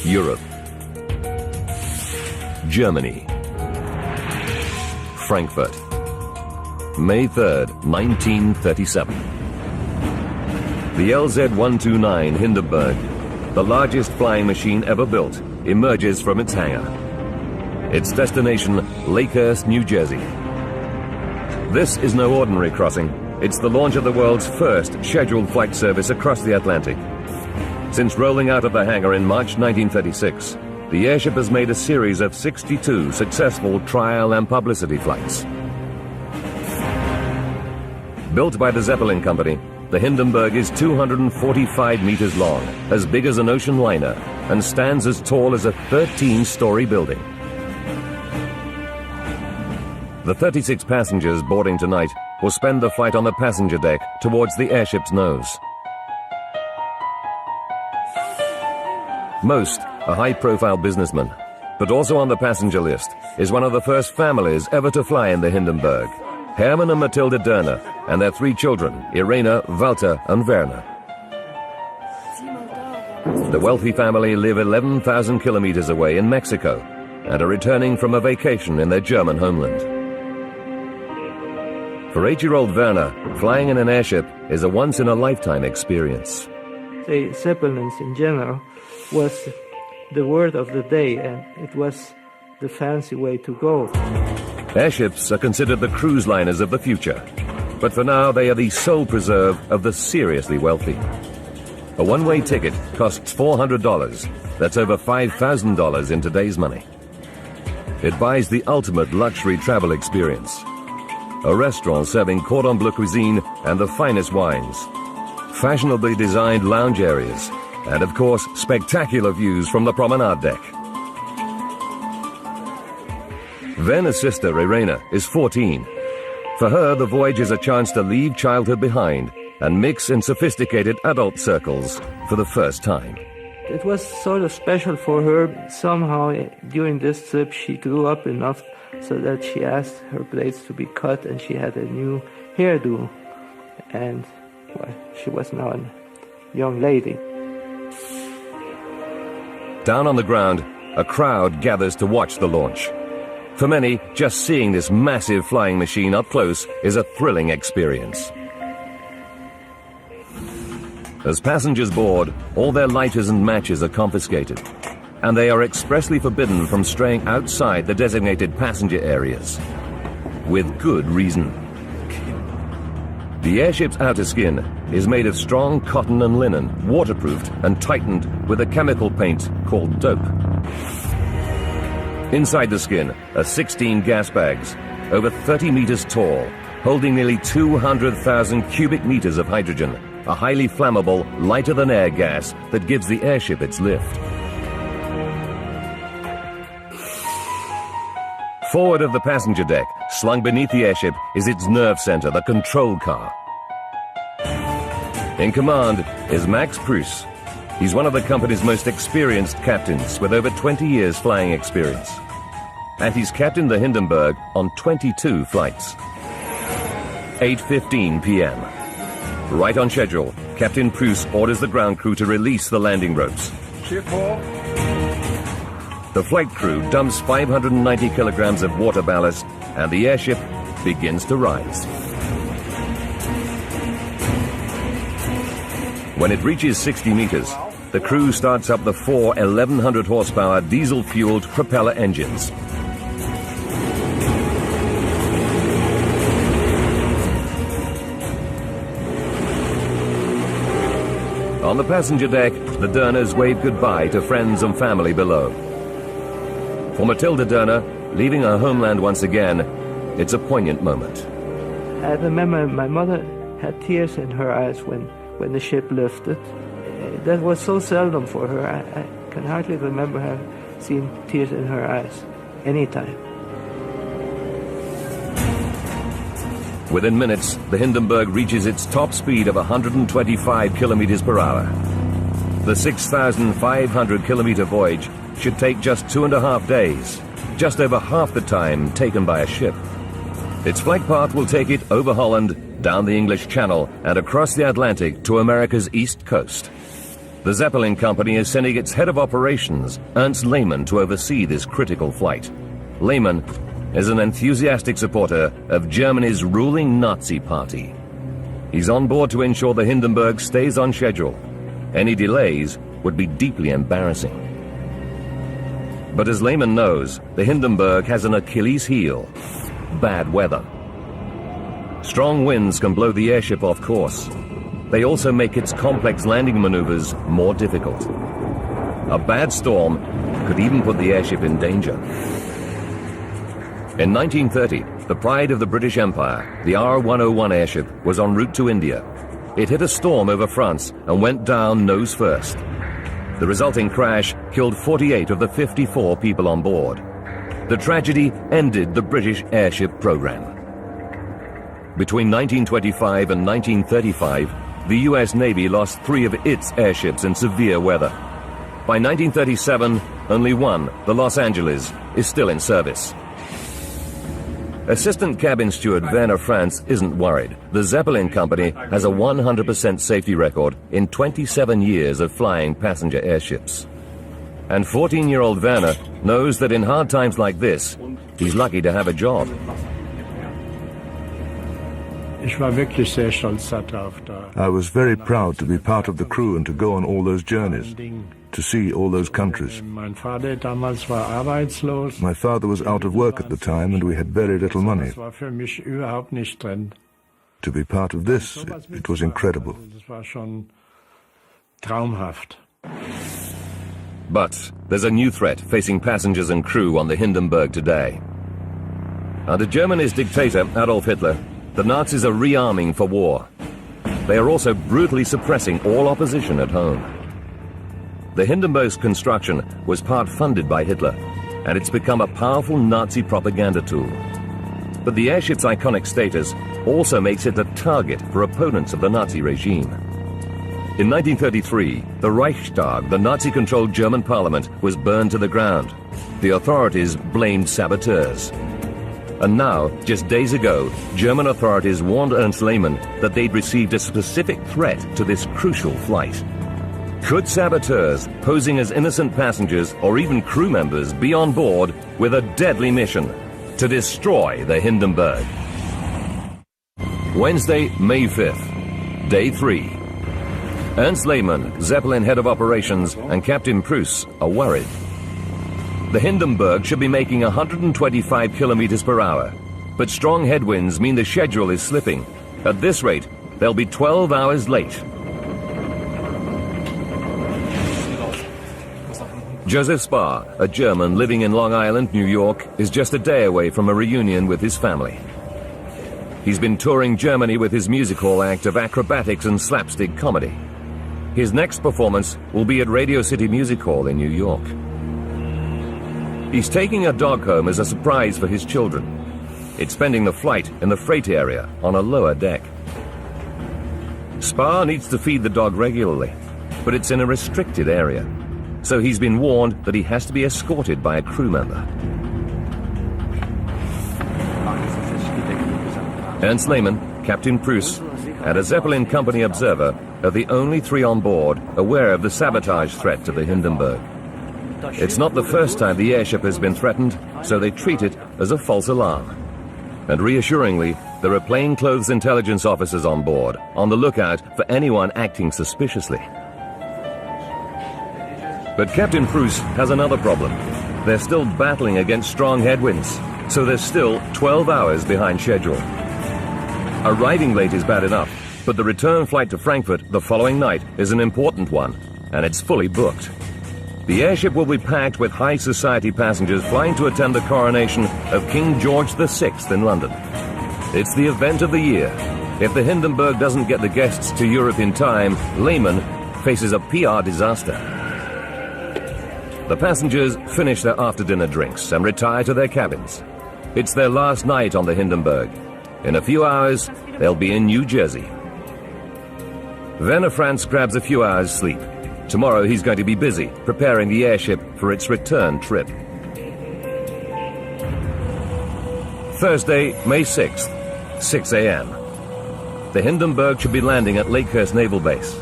Europe. Germany. Frankfurt. May 3rd, 1937. The LZ-129 Hindenburg, the largest flying machine ever built, emerges from its hangar. Its destination, Lakehurst, New Jersey. This is no ordinary crossing. It's the launch of the world's first scheduled flight service across the Atlantic. Since rolling out of the hangar in March 1936, the airship has made a series of 62 successful trial and publicity flights. Built by the Zeppelin Company, the Hindenburg is 245 meters long, as big as an ocean liner, and stands as tall as a 13-story building. The 36 passengers boarding tonight will spend the flight on the passenger deck towards the airship's nose. Most are high-profile businessmen, but also on the passenger list is one of the first families ever to fly in the Hindenburg, Hermann and Matilda Derner, and their 3 children, Irena, Walter, and Werner. The wealthy family live 11,000 kilometers away in Mexico and are returning from a vacation in their German homeland. For 8-year-old Werner, flying in an airship is a once-in-a-lifetime experience. The Zeppelins in general was the word of the day, and it was the fancy way to go. Airships are considered the cruise liners of the future, but for now they are the sole preserve of the seriously wealthy. A one-way ticket costs $400. That's over $5,000 in today's money. It buys the ultimate luxury travel experience. A restaurant serving cordon bleu cuisine and the finest wines. Fashionably designed lounge areas. And of course, spectacular views from the promenade deck. Werner's sister, Irena, is 14. For her, the voyage is a chance to leave childhood behind and mix in sophisticated adult circles for the first time. It was sort of special for her. Somehow, during this trip, she grew up enough so that she asked her braids to be cut, and she had a new hairdo. And well, she was now a young lady. Down on the ground, a crowd gathers to watch the launch. For many, just seeing this massive flying machine up close is a thrilling experience. As passengers board, all their lighters and matches are confiscated, and they are expressly forbidden from straying outside the designated passenger areas. With good reason. The airship's outer skin is made of strong cotton and linen, waterproofed and tightened with a chemical paint called dope. Inside the skin are 16 gas bags, over 30 meters tall, holding nearly 200,000 cubic meters of hydrogen, a highly flammable, lighter-than-air gas that gives the airship its lift. Forward of the passenger deck, slung beneath the airship, is its nerve center, the control car. In command is Max Pruss. He's one of the company's most experienced captains with over 20 years flying experience. And he's captained the Hindenburg on 22 flights. 8:15 p.m. Right on schedule, Captain Pruss orders the ground crew to release the landing ropes. The flight crew dumps 590 kilograms of water ballast, and the airship begins to rise. When it reaches 60 meters, the crew starts up the 4 1,100 horsepower diesel-fueled propeller engines. On the passenger deck, the Derners wave goodbye to friends and family below. For Matilda Derner, leaving her homeland once again, it's a poignant moment. I remember my mother had tears in her eyes when the ship lifted. That was so seldom for her. I can hardly remember her seeing tears in her eyes anytime. Within minutes, the Hindenburg reaches its top speed of 125 kilometers per hour. The 6,500-kilometer voyage should take just 2.5 days, just over half the time taken by a ship. Its flight path will take it over Holland, down the English Channel, and across the Atlantic to America's east coast. The Zeppelin company is sending its head of operations, Ernst Lehmann, to oversee this critical flight. Lehmann is an enthusiastic supporter of Germany's ruling Nazi party. He's on board to ensure the Hindenburg stays on schedule. Any delays would be deeply embarrassing. But as Lehmann knows, the Hindenburg has an Achilles heel: bad weather. Strong winds can blow the airship off course. They also make its complex landing maneuvers more difficult. A bad storm could even put the airship in danger. In 1930, the pride of the British Empire, the R-101 airship, was en route to India. It hit a storm over France and went down nose first. The resulting crash killed 48 of the 54 people on board. The tragedy ended the British airship program. Between 1925 and 1935, the US Navy lost 3 of its airships in severe weather. By 1937, only one, the Los Angeles, is still in service. Assistant Cabin Steward Werner Franz isn't worried. The Zeppelin company has a 100% safety record in 27 years of flying passenger airships. And 14-year-old Werner knows that in hard times like this, he's lucky to have a job. I was very proud to be part of the crew and to go on all those journeys, to see all those countries. My father was out of work at the time and we had very little money. To be part of this, it was incredible. But there's a new threat facing passengers and crew on the Hindenburg today. Under Germany's dictator, Adolf Hitler, the Nazis are rearming for war. They are also brutally suppressing all opposition at home. The Hindenburg's construction was part funded by Hitler, and it's become a powerful Nazi propaganda tool. But the airship's iconic status also makes it a target for opponents of the Nazi regime. In 1933, the Reichstag, the Nazi-controlled German parliament, was burned to the ground. The authorities blamed saboteurs. And now, just days ago, German authorities warned Ernst Lehmann that they'd received a specific threat to this crucial flight. Could saboteurs, posing as innocent passengers or even crew members, be on board with a deadly mission to destroy the Hindenburg? Wednesday, May 5th, Day 3. Ernst Lehmann, Zeppelin head of operations, and Captain Pruss are worried. The Hindenburg should be making 125 kilometers per hour, but strong headwinds mean the schedule is slipping. At this rate, they'll be 12 hours late. Joseph Spar, a German living in Long Island, New York, is just a day away from a reunion with his family. He's been touring Germany with his music hall act of acrobatics and slapstick comedy. His next performance will be at Radio City Music Hall in New York. He's taking a dog home as a surprise for his children. It's spending the flight in the freight area on a lower deck. Spar needs to feed the dog regularly, but it's in a restricted area, so he's been warned that he has to be escorted by a crew member. Ernst Lehmann, Captain Pruss, and a Zeppelin company observer are the only 3 on board aware of the sabotage threat to the Hindenburg. It's not the first time the airship has been threatened, so they treat it as a false alarm. And reassuringly, there are plainclothes intelligence officers on board, on the lookout for anyone acting suspiciously. But Captain Pruss has another problem. They're still battling against strong headwinds, so they're still 12 hours behind schedule. Arriving late is bad enough, but the return flight to Frankfurt the following night is an important one, and it's fully booked. The airship will be packed with high society passengers flying to attend the coronation of King George VI in London. It's the event of the year. If the Hindenburg doesn't get the guests to Europe in time, Lehmann faces a PR disaster. The passengers finish their after-dinner drinks and retire to their cabins. It's their last night on the Hindenburg. In a few hours, they'll be in New Jersey. Werner Franz grabs a few hours' sleep. Tomorrow he's going to be busy preparing the airship for its return trip. Thursday, May 6th, 6 a.m. The Hindenburg should be landing at Lakehurst Naval Base.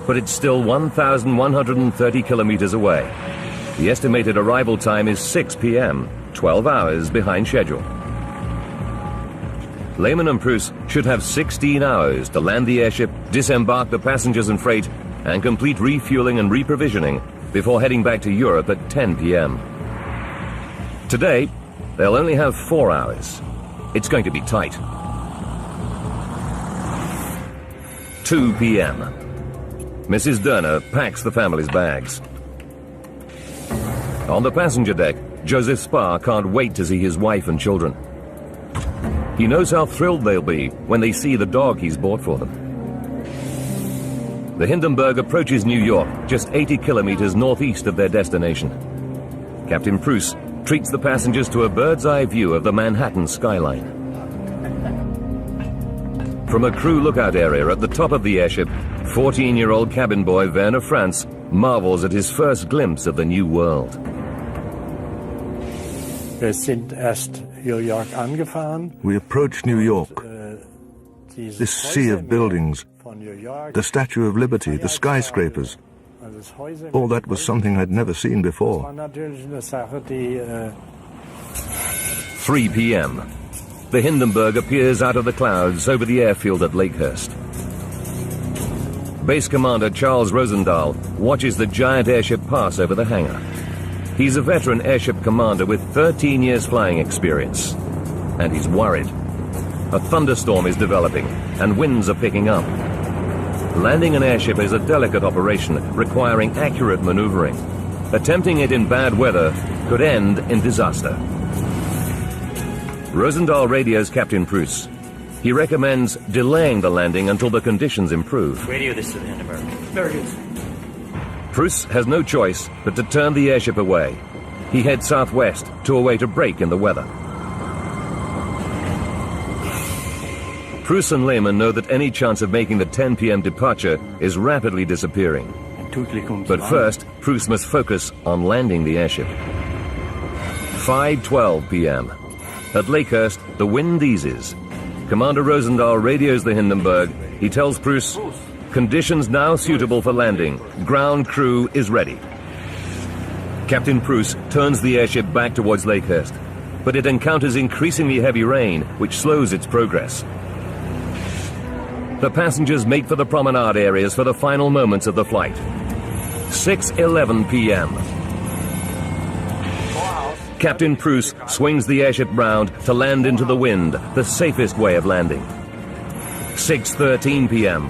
but it's still 1,130 kilometers away. The estimated arrival time is 6 p.m., 12 hours behind schedule. Lehman and Pruss should have 16 hours to land the airship, disembark the passengers and freight, and complete refueling and reprovisioning before heading back to Europe at 10 p.m. Today, they'll only have 4 hours. It's going to be tight. 2 p.m. Mrs. Derner packs the family's bags. On the passenger deck, Joseph Sparr can't wait to see his wife and children. He knows how thrilled they'll be when they see the dog he's bought for them. The Hindenburg approaches New York, just 80 kilometers northeast of their destination. Captain Pruss treats the passengers to a bird's-eye view of the Manhattan skyline. From a crew lookout area at the top of the airship, 14-year-old cabin boy Werner Franz marvels at his first glimpse of the new world. We approached New York. This sea of buildings, the Statue of Liberty, the skyscrapers, all that was something I'd never seen before. 3 p.m. The Hindenburg appears out of the clouds over the airfield at Lakehurst. Base Commander Charles Rosendahl watches the giant airship pass over the hangar. He's a veteran airship commander with 13 years flying experience. And he's worried. A thunderstorm is developing, and winds are picking up. Landing an airship is a delicate operation requiring accurate maneuvering. Attempting it in bad weather could end in disaster. Rosendahl radios Captain Pruss. He recommends delaying the landing until the conditions improve. Radio this to the Hindenburg. Very good. Pruss has no choice but to turn the airship away. He heads southwest to await a break in the weather. Pruss and Lehman know that any chance of making the 10 p.m. departure is rapidly disappearing. But first, Pruss must focus on landing the airship. 5:12 p.m. At Lakehurst, the wind eases. Commander Rosendahl radios the Hindenburg. He tells Pruss, "Conditions now suitable for landing. Ground crew is ready." Captain Pruss turns the airship back towards Lakehurst, but it encounters increasingly heavy rain, which slows its progress. The passengers make for the promenade areas for the final moments of the flight. 6:11 p.m. Captain Pruss swings the airship round to land into the wind, the safest way of landing. 6:13 p.m.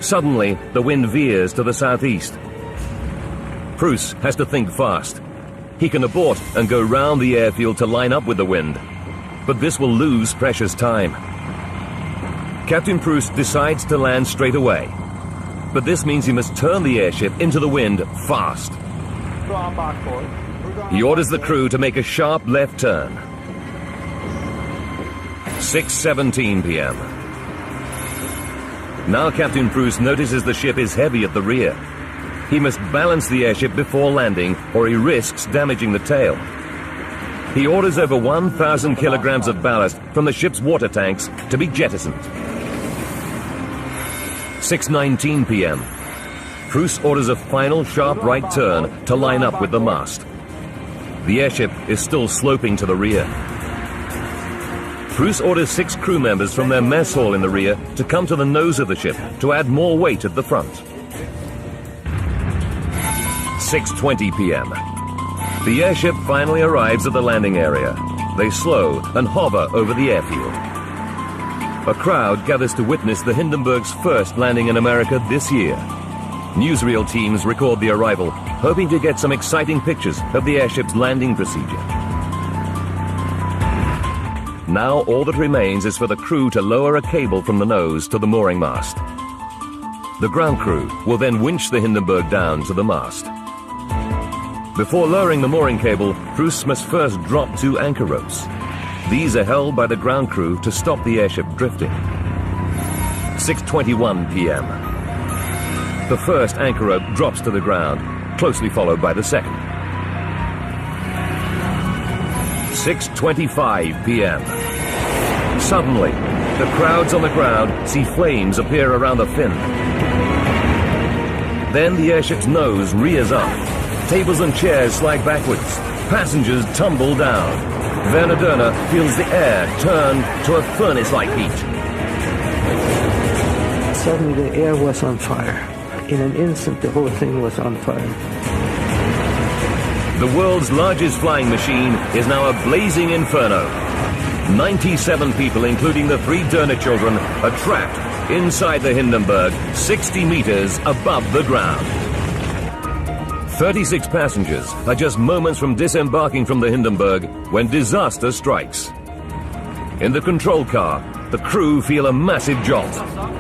Suddenly, the wind veers to the southeast. Pruss has to think fast. He can abort and go round the airfield to line up with the wind, but this will lose precious time. Captain Pruss decides to land straight away, but this means he must turn the airship into the wind fast. He orders the crew to make a sharp left turn. 6:17 p.m. Now Captain Pruss notices the ship is heavy at the rear. He must balance the airship before landing, or he risks damaging the tail. He orders over 1,000 kilograms of ballast from the ship's water tanks to be jettisoned. 6:19 p.m. Pruss orders a final sharp right turn to line up with the mast. The airship is still sloping to the rear. Pruss orders 6 crew members from their mess hall in the rear to come to the nose of the ship to add more weight at the front. 6:20 p.m. The airship finally arrives at the landing area. They slow and hover over the airfield. A crowd gathers to witness the Hindenburg's first landing in America this year. Newsreel teams record the arrival, hoping to get some exciting pictures of the airship's landing procedure. Now all that remains is for the crew to lower a cable from the nose to the mooring mast. The ground crew will then winch the Hindenburg down to the mast. Before lowering the mooring cable, Pruss must first drop 2 anchor ropes. These are held by the ground crew to stop the airship drifting. 6:21 p.m. The first anchor rope drops to the ground, closely followed by the second. 6:25 p.m. Suddenly, the crowds on the ground see flames appear around the fin. Then the airship's nose rears up. Tables and chairs slide backwards. Passengers tumble down. Werner Dörner feels the air turn to a furnace-like heat. Suddenly the air was on fire. In an instant, the whole thing was on fire. The world's largest flying machine is now a blazing inferno. 97 people, including the 3 Dörner children, are trapped inside the Hindenburg, 60 meters above the ground. 36 passengers are just moments from disembarking from the Hindenburg when disaster strikes. In the control car, the crew feel a massive jolt.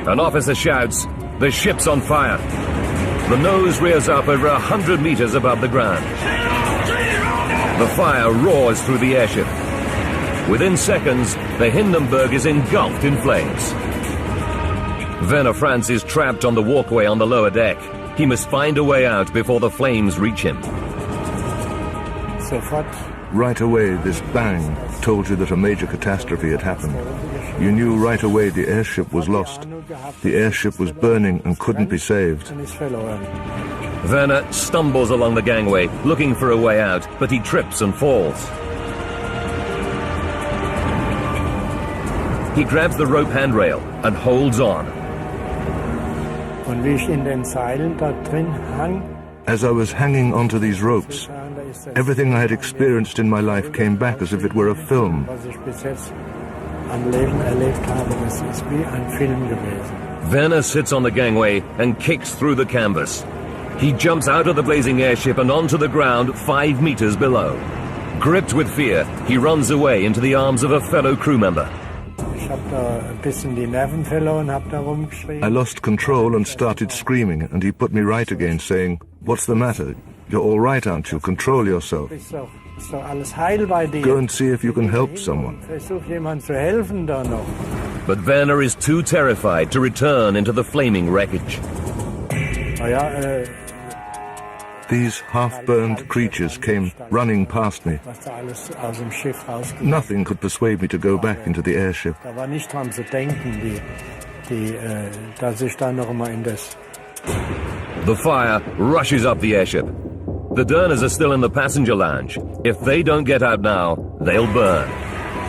An officer shouts, "The ship's on fire." The nose rears up over 100 meters above the ground. The fire roars through the airship. Within seconds, the Hindenburg is engulfed in flames. Werner Franz is trapped on the walkway on the lower deck. He must find a way out before the flames reach him. Right away, this bang told you that a major catastrophe had happened. You knew right away the airship was lost. The airship was burning and couldn't be saved. Werner stumbles along the gangway, looking for a way out, but he trips and falls. He grabs the rope handrail and holds on. As I was hanging onto these ropes, everything I had experienced in my life came back as if it were a film. Werner sits on the gangway and kicks through the canvas. He jumps out of the blazing airship and onto the ground 5 meters below. Gripped with fear, he runs away into the arms of a fellow crew member. I lost control and started screaming, and he put me right again, saying, "What's the matter? You're all right, aren't you? Control yourself. Go and see if you can help someone." But Werner is too terrified to return into the flaming wreckage. These half-burned creatures came running past me. Nothing could persuade me to go back into the airship. The fire rushes up the airship. The Dörners are still in the passenger lounge. If they don't get out now, they'll burn.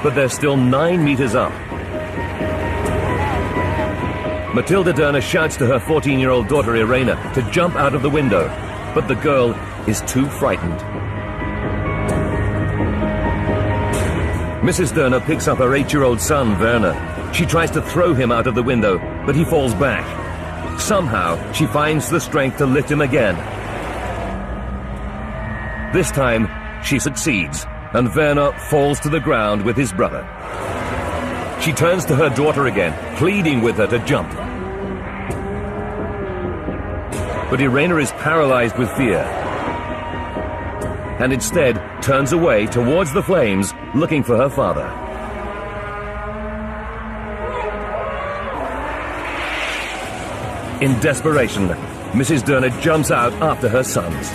But they're still 9 meters up. Matilda Dörner shouts to her 14-year-old daughter Irena to jump out of the window, but the girl is too frightened. Mrs. Dörner picks up her 8-year-old son, Werner. She tries to throw him out of the window, but he falls back. Somehow, she finds the strength to lift him again. This time, she succeeds, and Werner falls to the ground with his brother. She turns to her daughter again, pleading with her to jump. But Irena is paralyzed with fear, and instead turns away towards the flames, looking for her father. In desperation, Mrs. Dörner jumps out after her sons.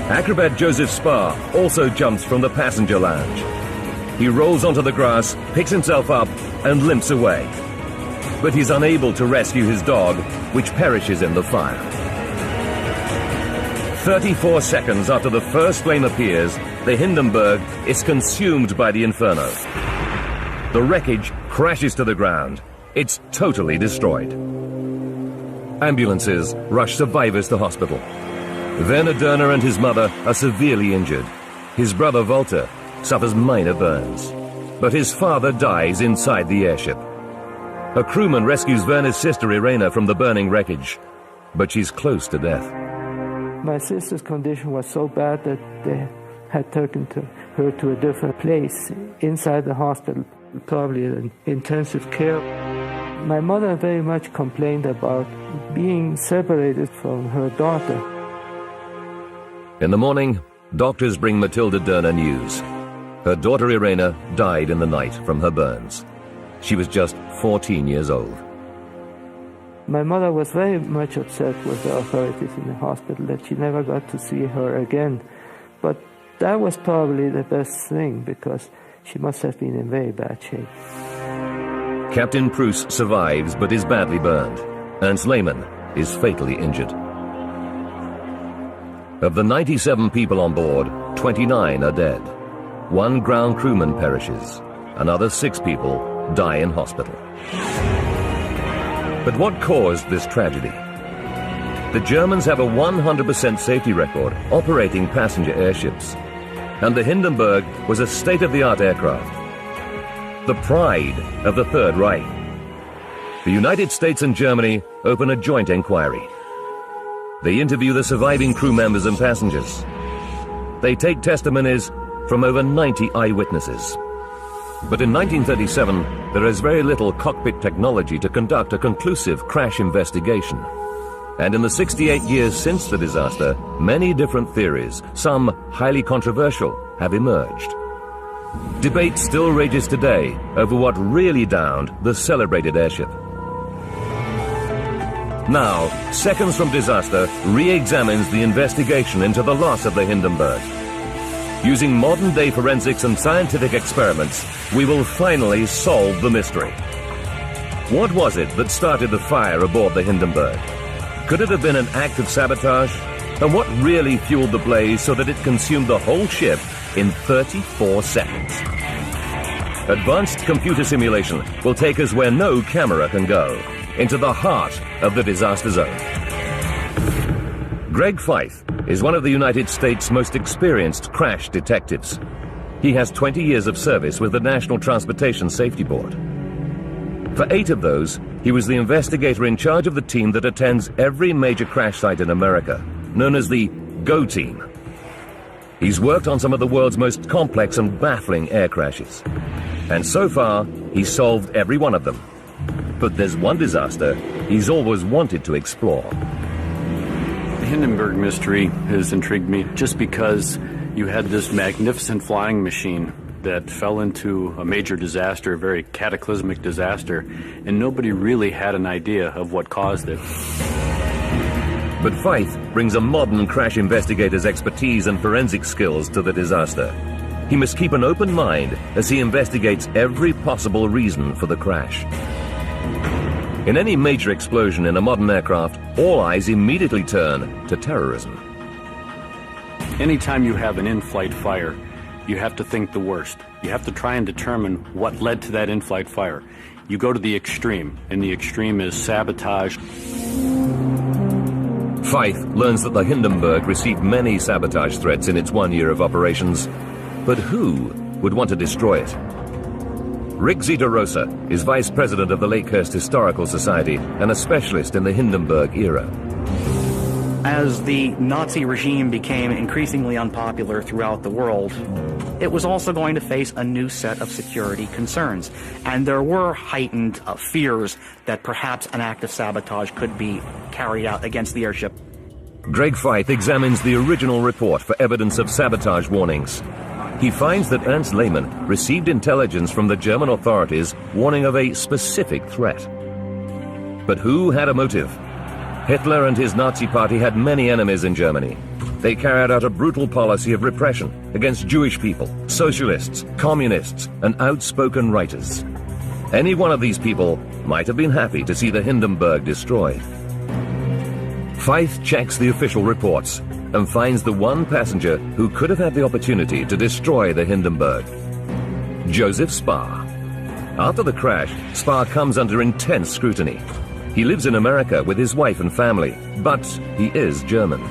Acrobat Joseph Spar also jumps from the passenger lounge. He rolls onto the grass, picks himself up, and limps away. But he's unable to rescue his dog, which perishes in the fire. 34 seconds after the first flame appears, the Hindenburg is consumed by the inferno. The wreckage crashes to the ground. It's totally destroyed. Ambulances rush survivors to hospital. Werner Dörner and his mother are severely injured. His brother Walter suffers minor burns. But his father dies inside the airship. A crewman rescues Werner's sister Irena from the burning wreckage, but she's close to death. My sister's condition was so bad that they had taken her to a different place inside the hospital, probably in intensive care. My mother very much complained about being separated from her daughter. In the morning, doctors bring Matilda Dörner news. Her daughter Irena died in the night from her burns. She was just 14 years old. My mother was very much upset with the authorities in the hospital that she never got to see her again. But that was probably the best thing, because she must have been in very bad shape. Captain Preuss survives but is badly burned. Ernst Lehmann is fatally injured. Of the 97 people on board, 29 are dead. 1 ground crewman perishes. Another 6 people die in hospital. But what caused this tragedy? The Germans have a 100% safety record operating passenger airships, and the Hindenburg was a state-of-the-art aircraft, the pride of the Third Reich. The United States and Germany open a joint inquiry. They interview the surviving crew members and passengers. They take testimonies from over 90 eyewitnesses. But in 1937, there is very little cockpit technology to conduct a conclusive crash investigation. And in the 68 years since the disaster, many different theories, some highly controversial, have emerged. Debate still rages today over what really downed the celebrated airship. Now, seconds from disaster re-examines the investigation into the loss of the Hindenburg. Using modern-day forensics and scientific experiments, we will finally solve the mystery. What was it that started the fire aboard the Hindenburg? Could it have been an act of sabotage? And what really fueled the blaze so that it consumed the whole ship in 34 seconds? Advanced computer simulation will take us where no camera can go, into the heart of the disaster zone. Greg Feith is one of the United States' most experienced crash detectives. He has 20 years of service with the National Transportation Safety Board. For 8 of those, he was the investigator in charge of the team that attends every major crash site in America, known as the GO team. He's worked on some of the world's most complex and baffling air crashes. And so far, he's solved every one of them. But there's one disaster he's always wanted to explore. The Hindenburg mystery has intrigued me just because you had this magnificent flying machine that fell into a major disaster, a very cataclysmic disaster, and nobody really had an idea of what caused it. But Feith brings a modern crash investigator's expertise and forensic skills to the disaster. He must keep an open mind as he investigates every possible reason for the crash. In any major explosion in a modern aircraft, all eyes immediately turn to terrorism. Anytime you have an in-flight fire, you have to think the worst. You have to try and determine what led to that in-flight fire. You go to the extreme, and the extreme is sabotage. Feith learns that the Hindenburg received many sabotage threats in its 1 year of operations. But who would want to destroy it? Rick Zitarosa is vice president of the Lakehurst Historical Society and a specialist in the Hindenburg era. As the Nazi regime became increasingly unpopular throughout the world, it was also going to face a new set of security concerns. And there were heightened fears that perhaps an act of sabotage could be carried out against the airship. Greg Feith examines the original report for evidence of sabotage warnings. He finds that Ernst Lehmann received intelligence from the German authorities warning of a specific threat. But who had a motive? Hitler and his Nazi party had many enemies in Germany. They carried out a brutal policy of repression against Jewish people, socialists, communists, and outspoken writers. Any one of these people might have been happy to see the Hindenburg destroyed. Feith checks the official reports and finds the one passenger who could have had the opportunity to destroy the Hindenburg: Joseph Spar. After the crash, Spar comes under intense scrutiny. He lives in America with his wife and family, but he is German.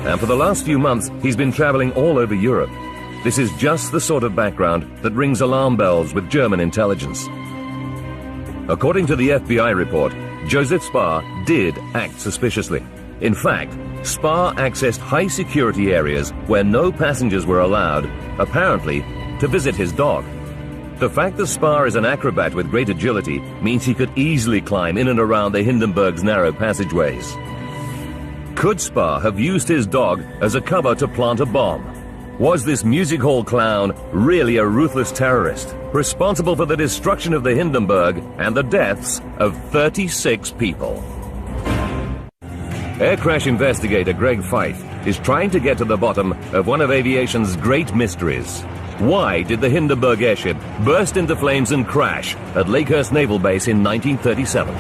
And for the last few months, he's been traveling all over Europe. This is just the sort of background that rings alarm bells with German intelligence. According to the FBI report, Joseph Spar did act suspiciously. In fact, Spar accessed high-security areas where no passengers were allowed, apparently, to visit his dog. The fact that Spar is an acrobat with great agility means he could easily climb in and around the Hindenburg's narrow passageways. Could Spar have used his dog as a cover to plant a bomb? Was this music hall clown really a ruthless terrorist, responsible for the destruction of the Hindenburg and the deaths of 36 people? Air crash investigator Greg Feith is trying to get to the bottom of one of aviation's great mysteries. Why did the Hindenburg airship burst into flames and crash at Lakehurst Naval Base in 1937?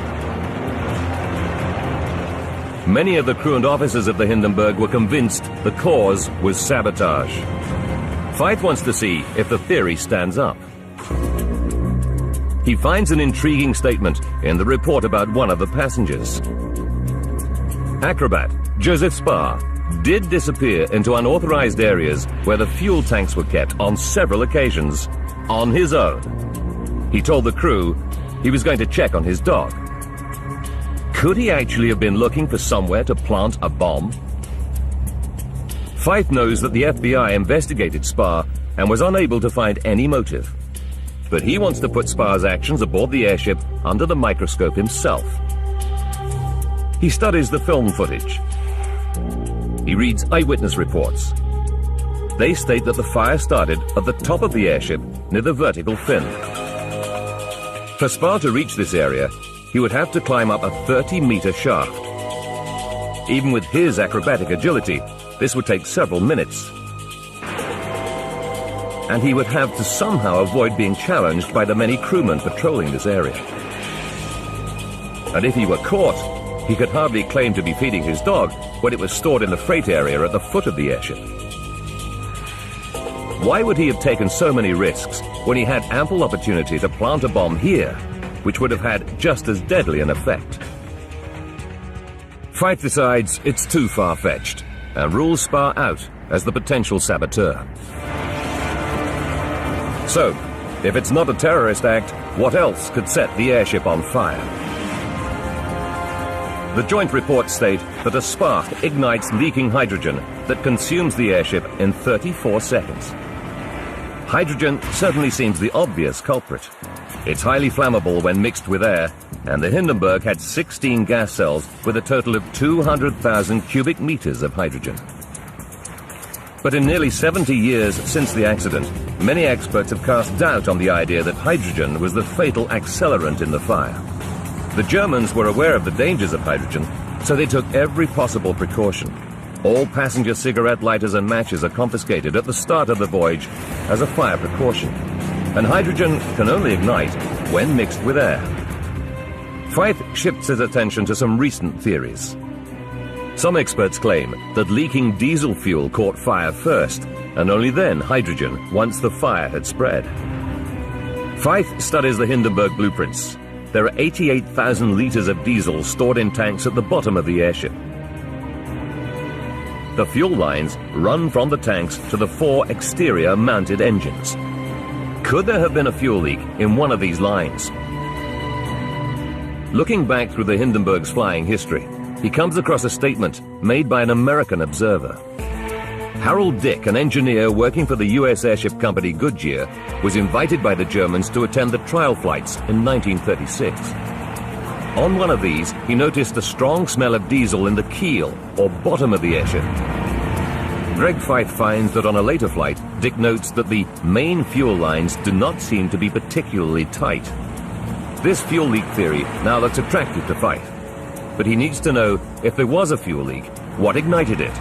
Many of the crew and officers of the Hindenburg were convinced the cause was sabotage. Feith wants to see if the theory stands up. He finds an intriguing statement in the report about one of the passengers. Acrobat Joseph Spar did disappear into unauthorized areas where the fuel tanks were kept on several occasions on his own. He told the crew he was going to check on his dog. Could he actually have been looking for somewhere to plant a bomb? Feith knows that the FBI investigated Spar and was unable to find any motive. But he wants to put Spar's actions aboard the airship under the microscope himself. He studies the film footage. He reads eyewitness reports. They state that the fire started at the top of the airship near the vertical fin. For Spar to reach this area, he would have to climb up a 30-meter shaft. Even with his acrobatic agility, this would take several minutes. And he would have to somehow avoid being challenged by the many crewmen patrolling this area. And if he were caught, he could hardly claim to be feeding his dog when it was stored in the freight area at the foot of the airship. Why would he have taken so many risks when he had ample opportunity to plant a bomb here, which would have had just as deadly an effect? Feith decides it's too far-fetched and rules Spar out as the potential saboteur. So, if it's not a terrorist act, what else could set the airship on fire? The joint reports state that a spark ignites leaking hydrogen that consumes the airship in 34 seconds. Hydrogen certainly seems the obvious culprit. It's highly flammable when mixed with air, and the Hindenburg had 16 gas cells with a total of 200,000 cubic meters of hydrogen. But in nearly 70 years since the accident, many experts have cast doubt on the idea that hydrogen was the fatal accelerant in the fire. The Germans were aware of the dangers of hydrogen, so they took every possible precaution. All passenger cigarette lighters and matches are confiscated at the start of the voyage as a fire precaution, and hydrogen can only ignite when mixed with air. Feith shifts his attention to some recent theories. Some experts claim that leaking diesel fuel caught fire first, and only then hydrogen once the fire had spread. Feith studies the Hindenburg blueprints. There are 88,000 liters of diesel stored in tanks at the bottom of the airship. The fuel lines run from the tanks to the 4 exterior mounted engines. Could there have been a fuel leak in one of these lines? Looking back through the Hindenburg's flying history, he comes across a statement made by an American observer. Harold Dick, an engineer working for the U.S. airship company Goodyear, was invited by the Germans to attend the trial flights in 1936. On one of these, he noticed a strong smell of diesel in the keel, or bottom of the airship. Greg Feith finds that on a later flight, Dick notes that the main fuel lines do not seem to be particularly tight. This fuel leak theory now looks attractive to Feith, but he needs to know if there was a fuel leak, what ignited it.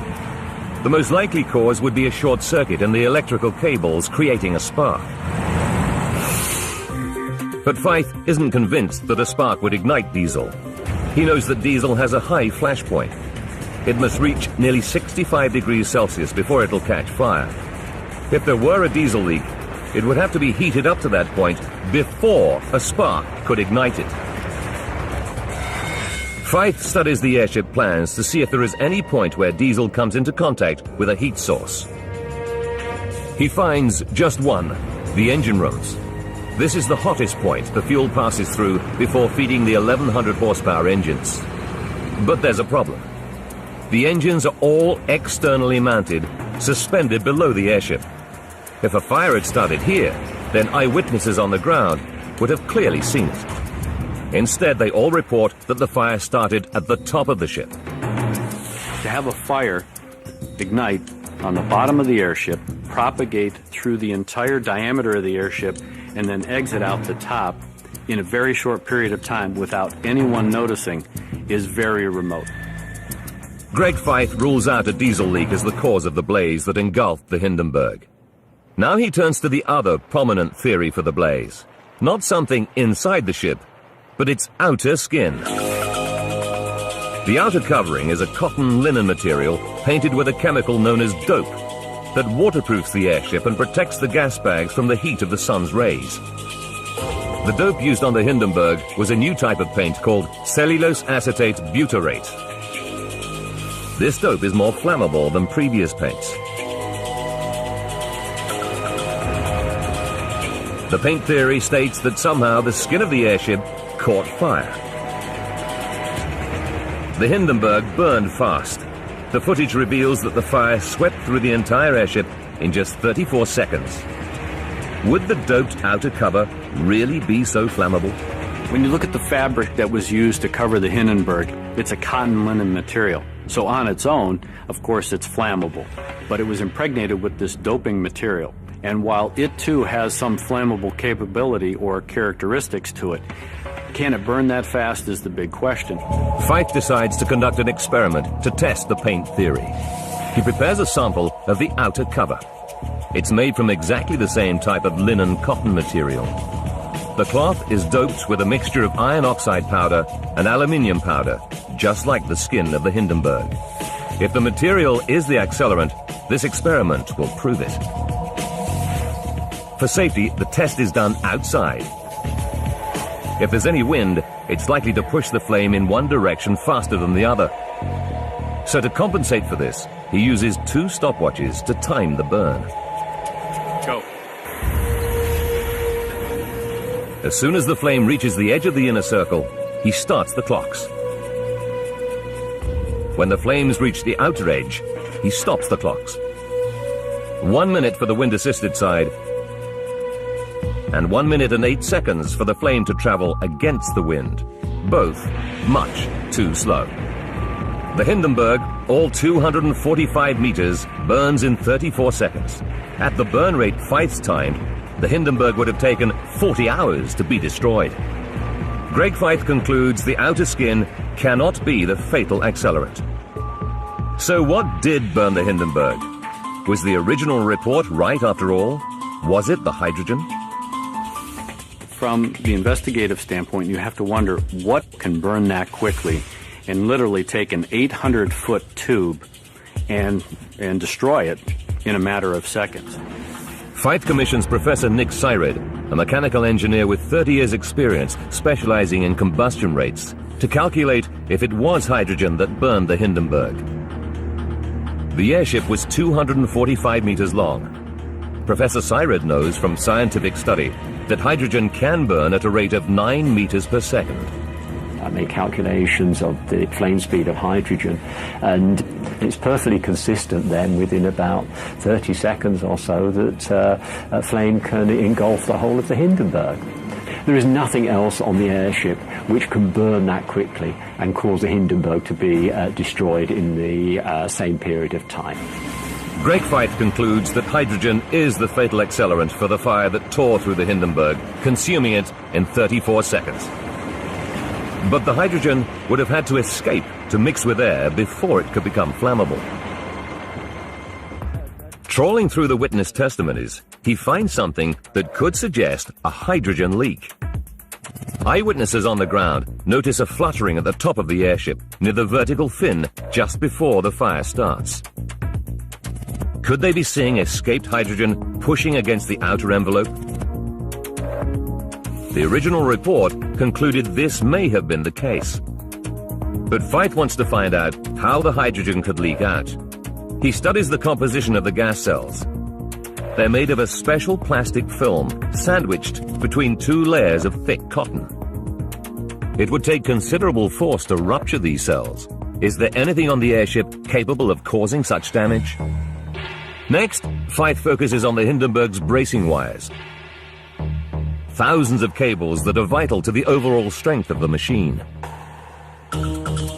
The most likely cause would be a short circuit in the electrical cables, creating a spark. But Feith isn't convinced that a spark would ignite diesel. He knows that diesel has a high flash point. It must reach nearly 65 degrees Celsius before it'll catch fire. If there were a diesel leak, it would have to be heated up to that point before a spark could ignite it. Feith studies the airship plans to see if there is any point where diesel comes into contact with a heat source. He finds just one, the engine rooms. This is the hottest point the fuel passes through before feeding the 1,100 horsepower engines. But there's a problem. The engines are all externally mounted, suspended below the airship. If a fire had started here, then eyewitnesses on the ground would have clearly seen it. Instead, they all report that the fire started at the top of the ship. To have a fire ignite on the bottom of the airship, propagate through the entire diameter of the airship, and then exit out the top in a very short period of time without anyone noticing is very remote. Greg Feith rules out a diesel leak as the cause of the blaze that engulfed the Hindenburg. Now he turns to the other prominent theory for the blaze. Not something inside the ship, but its outer skin. The outer covering is a cotton linen material painted with a chemical known as dope that waterproofs the airship and protects the gas bags from the heat of the sun's rays. The dope used on the Hindenburg was a new type of paint called cellulose acetate butyrate. This dope is more flammable than previous paints. The paint theory states that somehow the skin of the airship caught fire. The Hindenburg burned fast. The footage reveals that the fire swept through the entire airship in just 34 seconds. Would the doped outer cover really be so flammable? When you look at the fabric that was used to cover the Hindenburg, it's a cotton linen material. So on its own, of course, it's flammable. But it was impregnated with this doping material. And while it too has some flammable capability or characteristics to it, can it burn that fast is the big question. Feith decides to conduct an experiment to test the paint theory. He prepares a sample of the outer cover. It's made from exactly the same type of linen cotton material. The cloth is doped with a mixture of iron oxide powder and aluminium powder, just like the skin of the Hindenburg. If the material is the accelerant, this experiment will prove it. For safety, the test is done outside. If there's any wind, it's likely to push the flame in one direction faster than the other. So to compensate for this, he uses 2 stopwatches to time the burn. Go. As soon as the flame reaches the edge of the inner circle, he starts the clocks. When the flames reach the outer edge, he stops the clocks. 1 minute for the wind-assisted side, and 1 minute and 8 seconds for the flame to travel against the wind. Both much too slow. The Hindenburg, all 245 meters, burns in 34 seconds. At the burn rate Feith's timed, the Hindenburg would have taken 40 hours to be destroyed. Greg Feith concludes the outer skin cannot be the fatal accelerant. So what did burn the Hindenburg? Was the original report right after all? Was it the hydrogen? From the investigative standpoint, you have to wonder what can burn that quickly and literally take an 800-foot tube and destroy it in a matter of seconds. Feith commissions Professor Nick Syred, a mechanical engineer with 30 years' experience specializing in combustion rates, to calculate if it was hydrogen that burned the Hindenburg. The airship was 245 meters long. Professor Syred knows from scientific study that hydrogen can burn at a rate of 9 meters per second. I made calculations of the flame speed of hydrogen, and it's perfectly consistent then within about 30 seconds or so that a flame can engulf the whole of the Hindenburg. There is nothing else on the airship which can burn that quickly and cause the Hindenburg to be destroyed in the same period of time. Greg Feith concludes that hydrogen is the fatal accelerant for the fire that tore through the Hindenburg, consuming it in 34 seconds. But the hydrogen would have had to escape to mix with air before it could become flammable. Trawling through the witness testimonies, he finds something that could suggest a hydrogen leak. Eyewitnesses on the ground notice a fluttering at the top of the airship near the vertical fin just before the fire starts. Could they be seeing escaped hydrogen pushing against the outer envelope? The original report concluded this may have been the case. But Feith wants to find out how the hydrogen could leak out. He studies the composition of the gas cells. They're made of a special plastic film sandwiched between 2 layers of thick cotton. It would take considerable force to rupture these cells. Is there anything on the airship capable of causing such damage? Next, Feith focuses on the Hindenburg's bracing wires. Thousands of cables that are vital to the overall strength of the machine.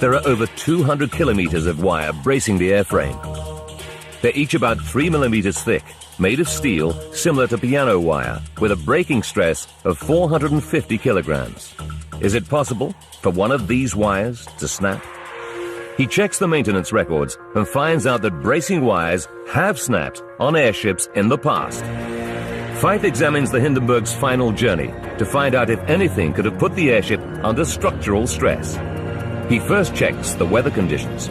There are over 200 kilometers of wire bracing the airframe. They're each about 3 millimeters thick, made of steel similar to piano wire, with a breaking stress of 450 kilograms. Is it possible for one of these wires to snap? He checks the maintenance records and finds out that bracing wires have snapped on airships in the past. Feith examines the Hindenburg's final journey to find out if anything could have put the airship under structural stress. He first checks the weather conditions.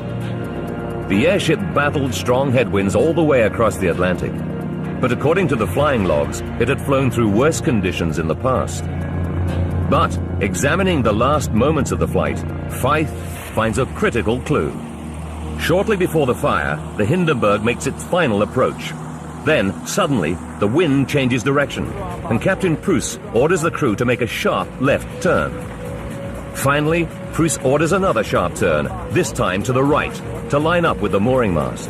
The airship battled strong headwinds all the way across the Atlantic, but according to the flying logs, it had flown through worse conditions in the past. But examining the last moments of the flight, Fyfe finds a critical clue. Shortly before the fire, the Hindenburg makes its final approach. Then, suddenly, the wind changes direction, and Captain Pruss orders the crew to make a sharp left turn. Finally, Pruss orders another sharp turn, this time to the right, to line up with the mooring mast.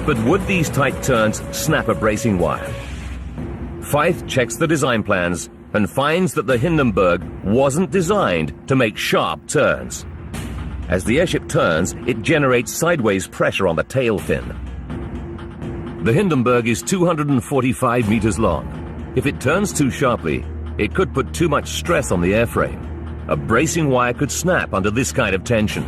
But would these tight turns snap a bracing wire? Fyfe checks the design plans and finds that the Hindenburg wasn't designed to make sharp turns. As the airship turns, it generates sideways pressure on the tail fin. The Hindenburg is 245 meters long. If it turns too sharply, it could put too much stress on the airframe. A bracing wire could snap under this kind of tension.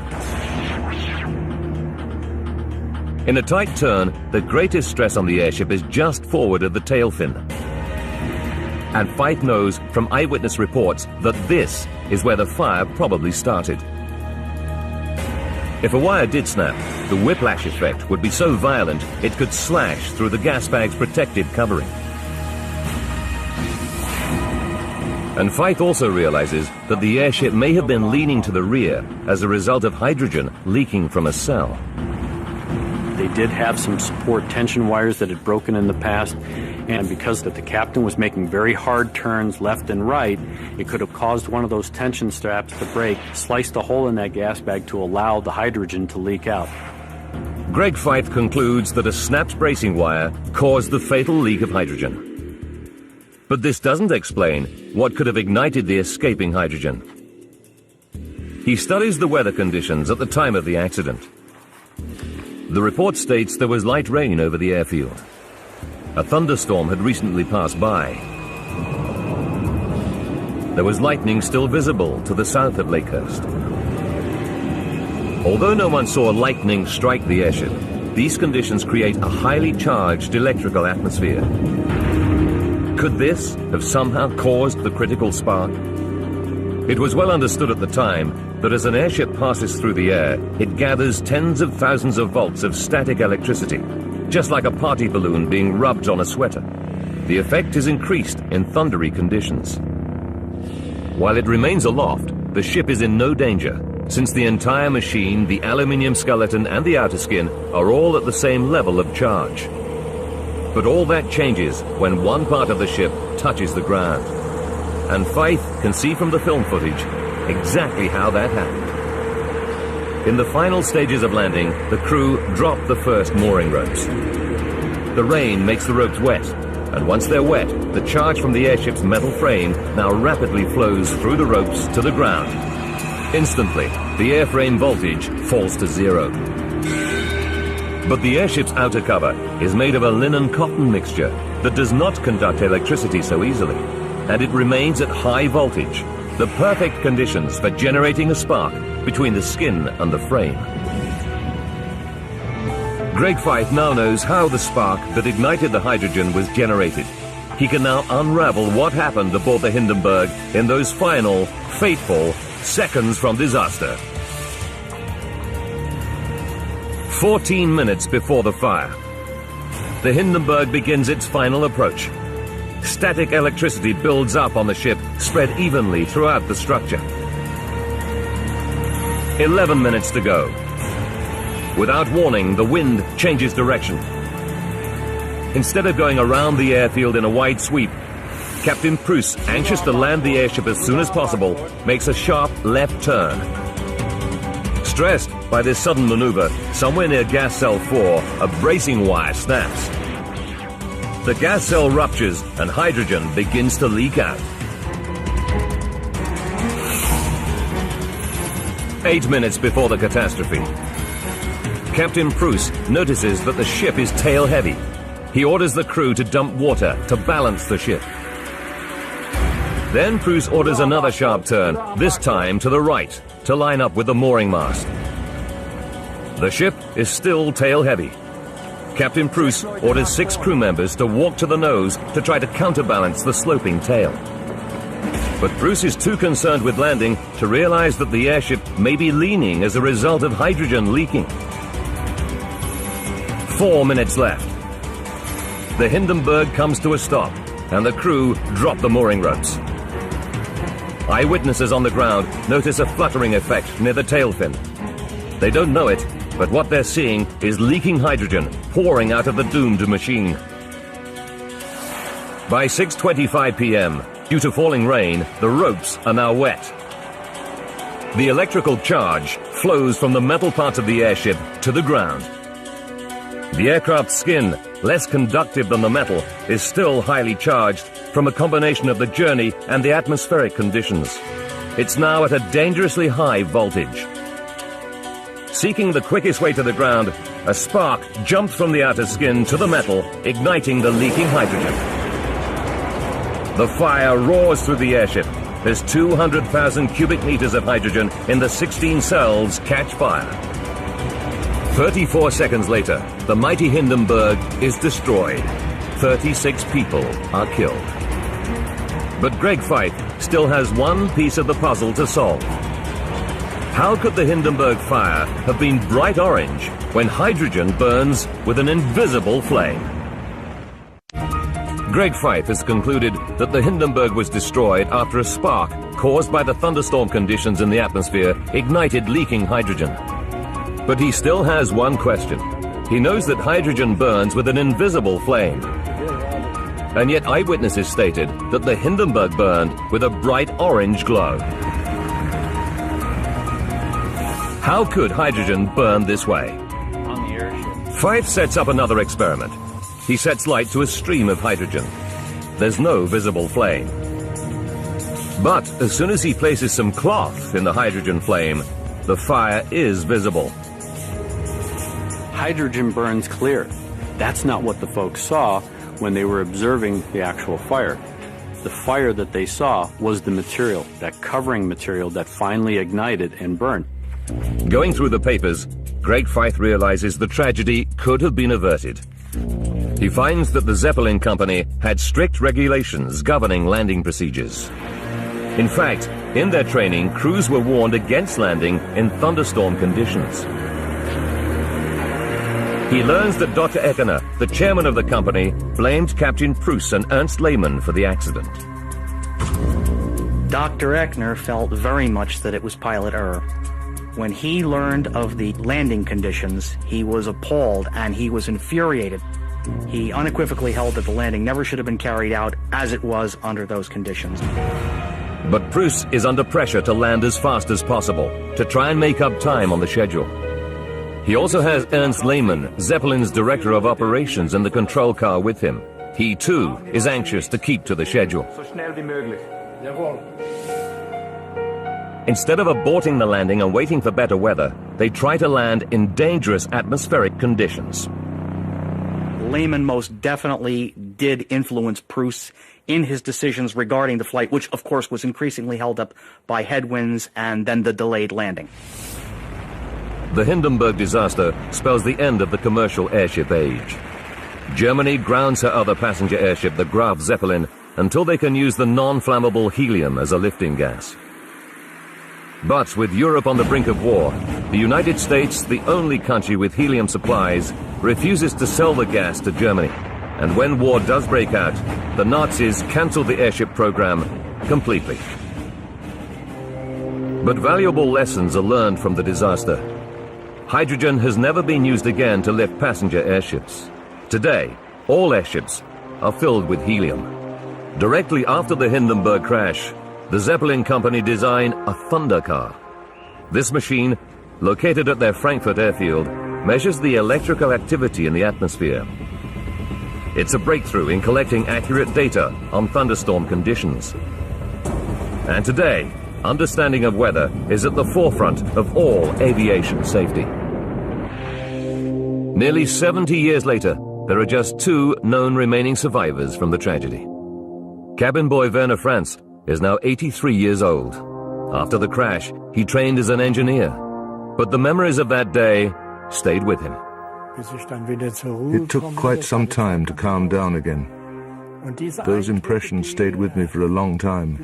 In a tight turn, the greatest stress on the airship is just forward of the tail fin. And Fyfe knows from eyewitness reports that this is where the fire probably started. If a wire did snap, the whiplash effect would be so violent it could slash through the gas bag's protective covering. And Fyfe also realizes that the airship may have been leaning to the rear as a result of hydrogen leaking from a cell. They did have some support tension wires that had broken in the past, and because that the captain was making very hard turns left and right, it could have caused one of those tension straps to break, sliced a hole in that gas bag to allow the hydrogen to leak out. Greg Fyfe concludes that a snapped bracing wire caused the fatal leak of hydrogen. But this doesn't explain what could have ignited the escaping hydrogen. He studies the weather conditions at the time of the accident. The report states there was light rain over the airfield. A thunderstorm had recently passed by. There was lightning still visible to the south of Lakehurst. Although no one saw lightning strike the airship, these conditions create a highly charged electrical atmosphere. Could this have somehow caused the critical spark? It was well understood at the time that as an airship passes through the air, it gathers tens of thousands of volts of static electricity, just like a party balloon being rubbed on a sweater. The effect is increased in thundery conditions. While it remains aloft, the ship is in no danger, since the entire machine, the aluminium skeleton and the outer skin are all at the same level of charge. But all that changes when one part of the ship touches the ground. And Fyfe can see from the film footage exactly how that happened. In the final stages of landing, the crew drop the first mooring ropes. The rain makes the ropes wet, and once they're wet, the charge from the airship's metal frame now rapidly flows through the ropes to the ground. Instantly, the airframe voltage falls to zero. But the airship's outer cover is made of a linen-cotton mixture that does not conduct electricity so easily, and it remains at high voltage, the perfect conditions for generating a spark between the skin and the frame. Greg Fyfe now knows how the spark that ignited the hydrogen was generated. He can now unravel what happened aboard the Hindenburg in those final, fateful seconds from disaster. 14 minutes before the fire, the Hindenburg begins its final approach. Static electricity builds up on the ship, spread evenly throughout the structure. 11 minutes to go. Without warning, the wind changes direction. Instead of going around the airfield in a wide sweep, Captain Pruss, anxious to land the airship as soon as possible, makes a sharp left turn. Stressed by this sudden maneuver, somewhere near gas cell 4, a bracing wire snaps. The gas cell ruptures and hydrogen begins to leak out. 8 minutes before the catastrophe, Captain Pruss notices that the ship is tail heavy. He orders the crew to dump water to balance the ship. Then Pruss orders another sharp turn, this time to the right, to line up with the mooring mast. The ship is still tail heavy. Captain Pruss orders 6 crew members to walk to the nose to try to counterbalance the sloping tail. But Bruce is too concerned with landing to realize that the airship may be leaning as a result of hydrogen leaking. 4 minutes left. The Hindenburg comes to a stop, and the crew drop the mooring ropes. Eyewitnesses on the ground notice a fluttering effect near the tail fin. They don't know it, but what they're seeing is leaking hydrogen pouring out of the doomed machine. By 6:25 p.m., due to falling rain, the ropes are now wet. The electrical charge flows from the metal parts of the airship to the ground. The aircraft's skin, less conductive than the metal, is still highly charged from a combination of the journey and the atmospheric conditions. It's now at a dangerously high voltage. Seeking the quickest way to the ground, a spark jumped from the outer skin to the metal, igniting the leaking hydrogen. The fire roars through the airship as 200,000 cubic meters of hydrogen in the 16 cells catch fire. 34 seconds later, the mighty Hindenburg is destroyed. 36 people are killed. But Greg Feith still has one piece of the puzzle to solve. How could the Hindenburg fire have been bright orange when hydrogen burns with an invisible flame? Greg Feith has concluded that the Hindenburg was destroyed after a spark caused by the thunderstorm conditions in the atmosphere ignited leaking hydrogen. But he still has one question. He knows that hydrogen burns with an invisible flame. And yet eyewitnesses stated that the Hindenburg burned with a bright orange glow. How could hydrogen burn this way? On the airship. Feith sets up another experiment. He sets light to a stream of hydrogen. There's no visible flame. But as soon as he places some cloth in the hydrogen flame, the fire is visible. Hydrogen burns clear. That's not what the folks saw when they were observing the actual fire. The fire that they saw was the material, that covering material that finally ignited and burned. Going through the papers, Greg Feith realizes the tragedy could have been averted. He finds that the Zeppelin company had strict regulations governing landing procedures. In fact, in their training, crews were warned against landing in thunderstorm conditions. He learns that Dr. Eckener, the chairman of the company, blamed Captain Pruss and Ernst Lehmann for the accident. Dr. Eckener felt very much that it was pilot error. When he learned of the landing conditions, he was appalled and he was infuriated. He unequivocally held that the landing never should have been carried out as it was under those conditions. But Pruss is under pressure to land as fast as possible to try and make up time on the schedule. He also has Ernst Lehmann, Zeppelin's director of operations, in the control car with him. He too is anxious to keep to the schedule. Instead of aborting the landing and waiting for better weather, they try to land in dangerous atmospheric conditions. Lehmann most definitely did influence Pruss in his decisions regarding the flight, which of course was increasingly held up by headwinds and then the delayed landing. The Hindenburg disaster spells the end of the commercial airship age. Germany grounds her other passenger airship, the Graf Zeppelin, until they can use the non-flammable helium as a lifting gas. But with Europe on the brink of war, the United States, the only country with helium supplies, refuses to sell the gas to Germany. And when war does break out, the Nazis cancel the airship program completely. But valuable lessons are learned from the disaster. Hydrogen has never been used again to lift passenger airships. Today, all airships are filled with helium. Directly after the Hindenburg crash, the Zeppelin company designed a Thunder car. This machine, located at their Frankfurt airfield, measures the electrical activity in the atmosphere. It's a breakthrough in collecting accurate data on thunderstorm conditions. And today, understanding of weather is at the forefront of all aviation safety. Nearly 70 years later, there are just 2 known remaining survivors from the tragedy. Cabin boy Werner Franz is now 83 years old. After the crash, he trained as an engineer, but the memories of that day stayed with him. It took quite some time to calm down again. Those impressions stayed with me for a long time.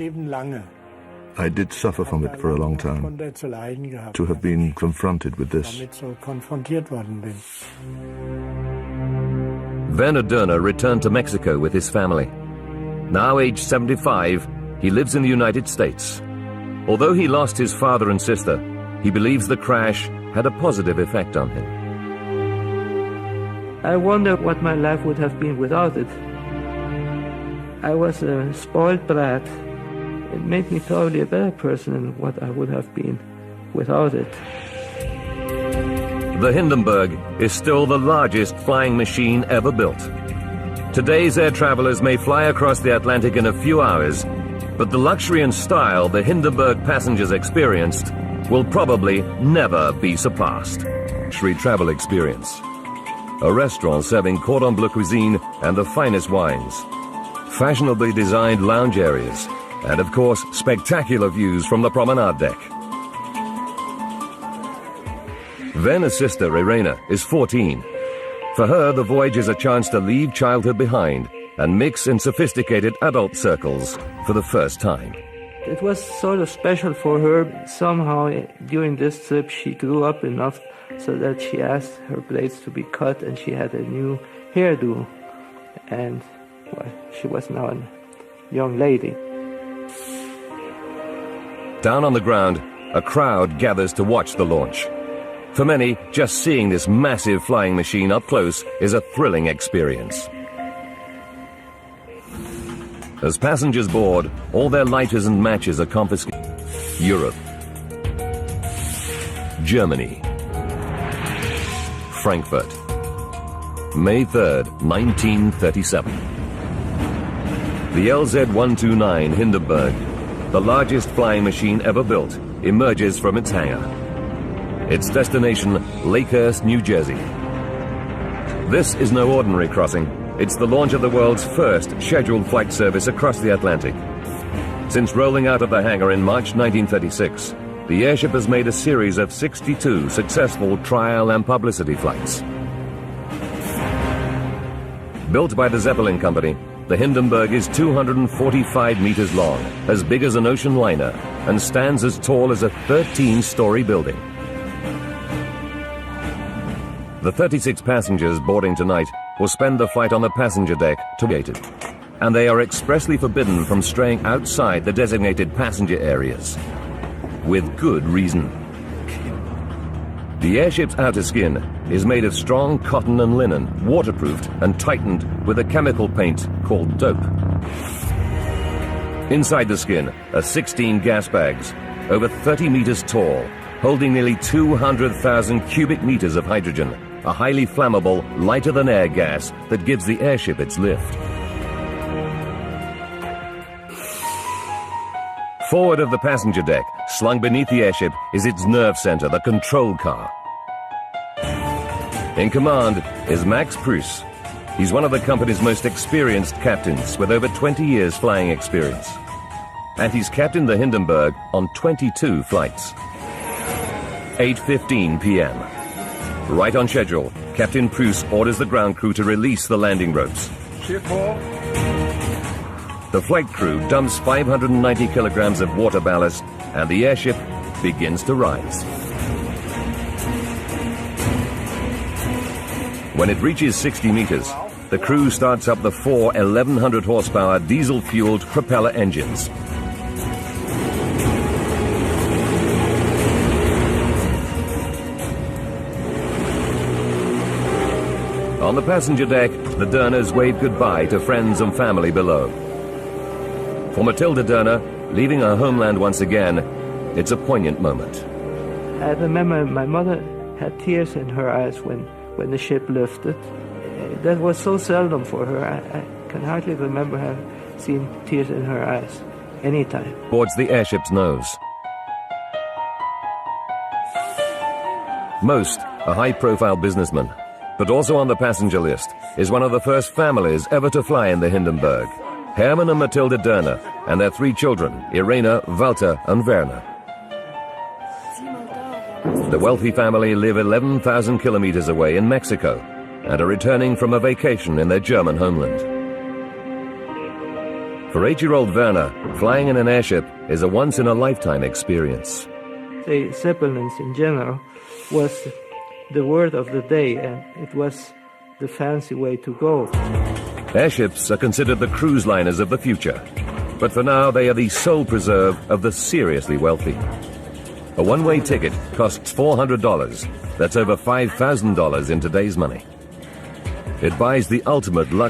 I did suffer from it for a long time, to have been confronted with this. Werner Dörner returned to Mexico with his family. Now aged 75, he lives in the United States. Although he lost his father and sister, he believes the crash had a positive effect on him. I wonder what my life would have been without it. I was a spoiled brat. It made me probably a better person than what I would have been without it. The Hindenburg is still the largest flying machine ever built. Today's air travelers may fly across the Atlantic in a few hours, but the luxury and style the Hindenburg passengers experienced will probably never be surpassed. Luxury travel experience. A restaurant serving cordon bleu cuisine and the finest wines. Fashionably designed lounge areas. And of course, spectacular views from the promenade deck. Werner's sister, Irena, is 14. For her, the voyage is a chance to leave childhood behind and mix in sophisticated adult circles for the first time. It was sort of special for her. Somehow, during this trip, she grew up enough so that she asked her blades to be cut, and she had a new hairdo. And well, she was now a young lady. Down on the ground, a crowd gathers to watch the launch. For many, just seeing this massive flying machine up close is a thrilling experience. As passengers board, all their lighters and matches are confiscated. Europe, Germany, Frankfurt, May 3rd, 1937. The LZ-129 Hindenburg, the largest flying machine ever built, emerges from its hangar. Its destination, Lakehurst, New Jersey. This is no ordinary crossing. It's the launch of the world's first scheduled flight service across the Atlantic. Since rolling out of the hangar in March 1936, the airship has made a series of 62 successful trial and publicity flights. Built by the Zeppelin Company, the Hindenburg is 245 meters long, as big as an ocean liner, and stands as tall as a 13-story building. The 36 passengers boarding tonight will spend the flight on the passenger deck to be gated, and they are expressly forbidden from straying outside the designated passenger areas. With good reason. The airship's outer skin is made of strong cotton and linen, waterproofed and tightened with a chemical paint called dope. Inside the skin are 16 gas bags, over 30 meters tall, holding nearly 200,000 cubic meters of hydrogen, a highly flammable, lighter-than-air gas that gives the airship its lift. Forward of the passenger deck, slung beneath the airship, is its nerve center, the control car. In command is Max Pruss. He's one of the company's most experienced captains, with over 20 years flying experience. And he's captained the Hindenburg on 22 flights. 8:15 p.m. Right on schedule, Captain Pruss orders the ground crew to release the landing ropes. The flight crew dumps 590 kilograms of water ballast, and the airship begins to rise. When it reaches 60 meters, the crew starts up the four 1,100 horsepower diesel-fueled propeller engines. On the passenger deck, the Dörners wave goodbye to friends and family below. For Matilda Dörner, leaving her homeland once again, it's a poignant moment. I remember my mother had tears in her eyes when the ship lifted. That was so seldom for her. I can hardly remember having seen tears in her eyes anytime. Towards the airship's nose. Most are high-profile businessmen, but also on the passenger list is one of the first families ever to fly in the Hindenburg. Hermann and Matilda Dörner, and their three children, Irena, Walter, and Werner. The wealthy family live 11,000 kilometers away in Mexico and are returning from a vacation in their German homeland. For 8-year-old Werner, flying in an airship is a once-in-a-lifetime experience. The Zeppelins in general was the word of the day, and it was the fancy way to go. Airships are considered the cruise liners of the future, but for now they are the sole preserve of the seriously wealthy. A one-way ticket costs $400. That's over $5,000 in today's money. It buys the ultimate luxury.